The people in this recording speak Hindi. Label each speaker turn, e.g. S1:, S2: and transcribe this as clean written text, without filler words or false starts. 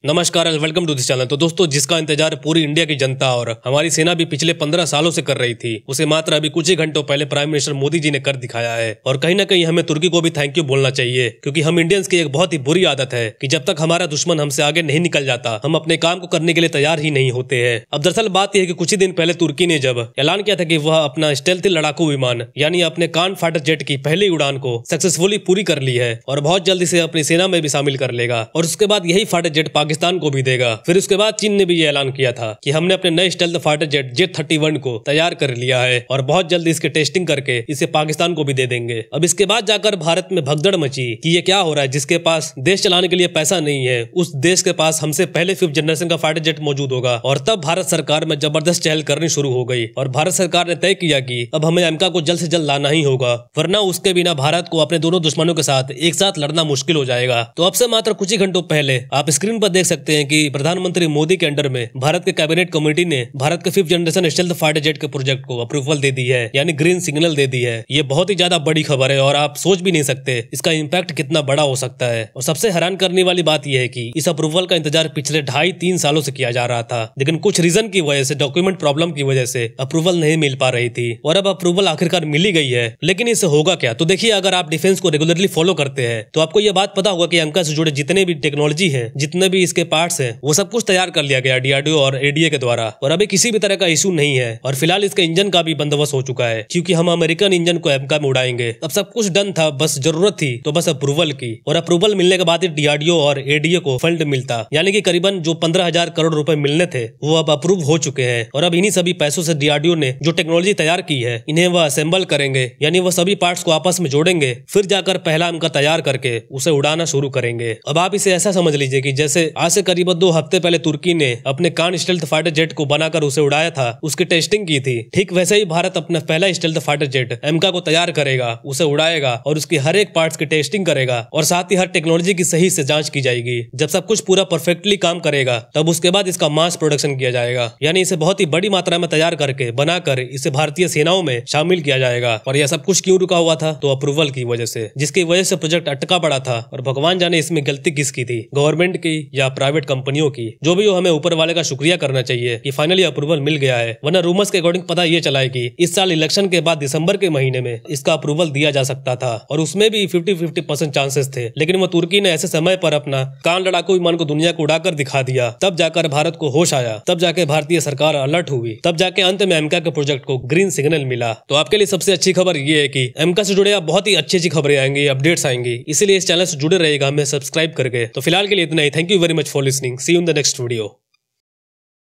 S1: नमस्कार and welcome to this channel. तो दोस्तों, जिसका इंतजार पूरी इंडिया की जनता और हमारी सेना भी पिछले 15 सालों से कर रही थी, उसे मात्र अभी कुछ ही घंटों पहले प्राइम मिनिस्टर मोदी जी ने कर दिखाया है। और कहीं ना कहीं हमें तुर्की को भी थैंक यू बोलना चाहिए, क्योंकि हम इंडियंस की एक बहुत ही बुरी आदत है कि जब तक हमारा दुश्मन हमसे आगे नहीं निकल जाता, हम अपने काम को करने के लिए तैयार ही नहीं होते हैं। अब दरअसल बात यह है कि कुछ ही दिन पहले तुर्की ने जब ऐलान किया था कि वह अपना स्टेल्थी लड़ाकू विमान यानी अपने कान फाइटर जेट की पहली उड़ान को सक्सेसफुली पूरी कर ली है और बहुत जल्दी से अपनी सेना में भी शामिल कर लेगा, और उसके बाद यही फाइटर जेट पाकिस्तान को भी देगा। फिर उसके बाद चीन ने भी ये ऐलान किया था कि हमने अपने नए स्टेल्थ फाइटर जेट J-31 को तैयार कर लिया है और बहुत जल्दी इसके टेस्टिंग करके इसे पाकिस्तान को भी दे देंगे। अब इसके बाद जाकर भारत में भगदड़ मची कि ये क्या हो रहा है, जिसके पास देश चलाने के लिए पैसा नहीं है उस देश के पास हमसे पहले 5th जनरेशन का फाइटर जेट मौजूद होगा। और तब भारत सरकार में जबरदस्त चहल करनी शुरू हो गई और भारत सरकार ने तय किया कि अब हमें अमेरिका को जल्द से जल्द लाना ही होगा, वरना उसके बिना भारत को अपने दोनों दुश्मनों के साथ एक साथ लड़ना मुश्किल हो जाएगा। तो अब से मात्र कुछ ही घंटों पहले आप स्क्रीन पर देख सकते हैं कि प्रधानमंत्री मोदी के अंडर में भारत के कैबिनेट कमेटी ने भारत के 5th generation stealth fighter jet के प्रोजेक्ट को अप्रूवल दे दी है, यानी ग्रीन सिग्नल दे दी है। ये बहुत ही ज्यादा बड़ी खबर है और आप सोच भी नहीं सकते इसका इम्पैक्ट कितना बड़ा हो सकता है। और सबसे हैरान करने वाली बात यह है कि इस अप्रूवल का इंतजार पिछले 2.5-3 सालों से किया जा रहा था, लेकिन कुछ रीजन की वजह से, डॉक्यूमेंट प्रॉब्लम की वजह से अप्रूवल नहीं मिल पा रही थी। और अब अप्रूवल आखिरकार मिली गई है, लेकिन इससे होगा क्या? तो देखिए, अगर आप डिफेंस को रेगुलरली फॉलो करते हैं तो आपको यह बात पता होगा कि अमेरिका से जुड़े जितने भी टेक्नोलॉजी है, जितने भी इसके पार्ट्स हैं, वो सब कुछ तैयार कर लिया गया DRDO और ADA के द्वारा, और अभी किसी भी तरह का इशू नहीं है। और फिलहाल इसके इंजन का भी बंदोबस्त हो चुका है, क्योंकि हम अमेरिकन इंजन को अमेरिका में उड़ाएंगे। अब सब कुछ डन था, बस जरूरत थी तो बस अप्रूवल की, और अप्रूवल मिलने के बाद ही DRDO और ADA को फंड मिलता, यानी कि करीबन जो 15,000 करोड़ रुपए मिलने थे वो अब अप्रूव हो चुके हैं। और अब इन्हीं सभी पैसों से DRDO ने जो टेक्नोलॉजी तैयार की है, इन्हें वह असेंबल करेंगे, यानी वह सभी पार्ट्स को आपस में जोड़ेंगे, फिर जाकर पहला उनका तैयार करके उसे उड़ाना शुरू करेंगे। अब आप इसे ऐसा समझ लीजिए कि जैसे आज से करीबन 2 हफ्ते पहले तुर्की ने अपने कान स्टेल्थ फाइटर जेट को बनाकर उसे उड़ाया था, उसकी टेस्टिंग की थी, ठीक वैसे ही भारत अपना पहला स्टेल्थ फाइटर जेट अमेरिका को तैयार करेगा, उसे उड़ाएगा और उसकी हर एक पार्ट्स की टेस्टिंग करेगा, और साथ ही हर टेक्नोलॉजी की सही से जांच की जाएगी। जब सब कुछ पूरा परफेक्टली काम करेगा, तब उसके बाद इसका मास प्रोडक्शन किया जाएगा, यानी इसे बहुत ही बड़ी मात्रा में तैयार करके बनाकर इसे भारतीय सेनाओं में शामिल किया जाएगा। और यह सब कुछ क्यों रुका हुआ था? तो अप्रूवल की वजह से, जिसकी वजह से प्रोजेक्ट अटका पड़ा था। और भगवान जाने इसमें गलती किसकी थी, गवर्नमेंट की या प्राइवेट कंपनियों की? जो भी हो, हमें ऊपर वाले का शुक्रिया करना चाहिए कि फाइनली अप्रूवल मिल गया है, वरना रूमर्स के अकॉर्डिंग पता ये चला है कि इस साल इलेक्शन के बाद दिसंबर के महीने में इसका अप्रूवल दिया जा सकता था, और उसमें भी 50-50% चांसेस थे। लेकिन वो तुर्की ने ऐसे समय पर अपना कान लड़ाकू विमान को दुनिया को उड़ाकर दिखा दिया, तब जाकर भारत को होश आया, तब जाके भारतीय सरकार अलर्ट हुई, तब जाके अंत में अमेरिका के प्रोजेक्ट को ग्रीन सिग्नल मिला। तो आपके लिए सबसे अच्छी खबर ये है कि अमेरिका से जुड़े बहुत ही अच्छी खबरें आएंगी, अपडेट्स आएंगी, इसीलिए इस चैनल से जुड़े रहेगा, हमें सब्सक्राइब करके। तो फिलहाल के लिए इतना ही। Thank you very much for listening. See you in the next video.